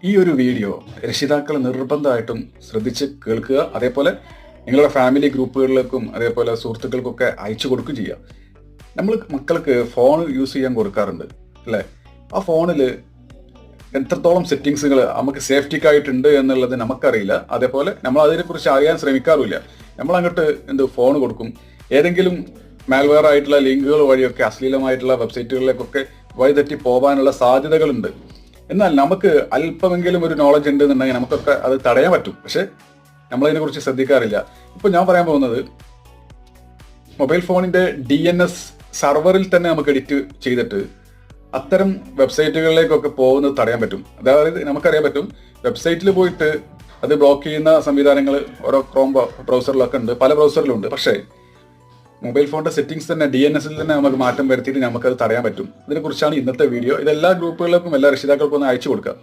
ഈ ഒരു വീഡിയോ രക്ഷിതാക്കൾ നിർബന്ധമായിട്ടും ശ്രദ്ധിച്ച് കേൾക്കുക. അതേപോലെ നിങ്ങളുടെ ഫാമിലി ഗ്രൂപ്പുകളിലേക്കും അതേപോലെ സുഹൃത്തുക്കൾക്കൊക്കെ അയച്ചു കൊടുക്കുകയും ചെയ്യുക. നമ്മൾ മക്കൾക്ക് ഫോൺ യൂസ് ചെയ്യാൻ കൊടുക്കാറുണ്ട് അല്ലേ? ആ ഫോണിൽ എത്രത്തോളം സെറ്റിങ്സുകൾ നമുക്ക് സേഫ്റ്റിക്കായിട്ടുണ്ട് എന്നുള്ളത് നമുക്കറിയില്ല. അതേപോലെ നമ്മൾ അതിനെക്കുറിച്ച് അറിയാൻ ശ്രമിക്കാറുമില്ല. നമ്മൾ അങ്ങോട്ട് ഫോൺ കൊടുക്കും. ഏതെങ്കിലും മാൽവെയർ ആയിട്ടുള്ള ലിങ്കുകൾ വഴിയൊക്കെ അശ്ലീലമായിട്ടുള്ള വെബ്സൈറ്റുകളിലേക്കൊക്കെ വഴിതെറ്റി പോകാനുള്ള സാധ്യതകളുണ്ട്. എന്നാൽ നമുക്ക് അല്പമെങ്കിലും ഒരു നോളജ് ഉണ്ട് എന്നുണ്ടെങ്കിൽ നമുക്കൊക്കെ അത് തടയാൻ പറ്റും. പക്ഷെ നമ്മളതിനെക്കുറിച്ച് ശ്രദ്ധിക്കാറില്ല. ഇപ്പോൾ ഞാൻ പറയാൻ പോകുന്നത് മൊബൈൽ ഫോണിന്റെ DNS സർവറിൽ തന്നെ നമുക്ക് എഡിറ്റ് ചെയ്തിട്ട് അത്തരം വെബ്സൈറ്റുകളിലേക്കൊക്കെ പോകുന്നത് തടയാൻ പറ്റും. അതായത് നമുക്കറിയാൻ പറ്റും, വെബ്സൈറ്റിൽ പോയിട്ട് അത് ബ്ലോക്ക് ചെയ്യുന്ന സംവിധാനങ്ങൾ ഓരോ ക്രോം ബ്രൗസറിലൊക്കെ ഉണ്ട്, പല ബ്രൗസറിലും ഉണ്ട്. പക്ഷേ മൊബൈൽ ഫോണിന്റെ സെറ്റിംഗ്സ് തന്നെ DNS ൽ തന്നെ നമുക്ക് മാറ്റം വരുത്തിയിട്ട് നമുക്കത് തടയാൻ പറ്റും. ഇതിനെക്കുറിച്ചാണ് ഇന്നത്തെ വീഡിയോ. ഇതെല്ലാ ഗ്രൂപ്പുകളിലേക്കും എല്ലാ രക്ഷിതാക്കൾക്കും ഒന്ന് അയച്ചു കൊടുക്കുക.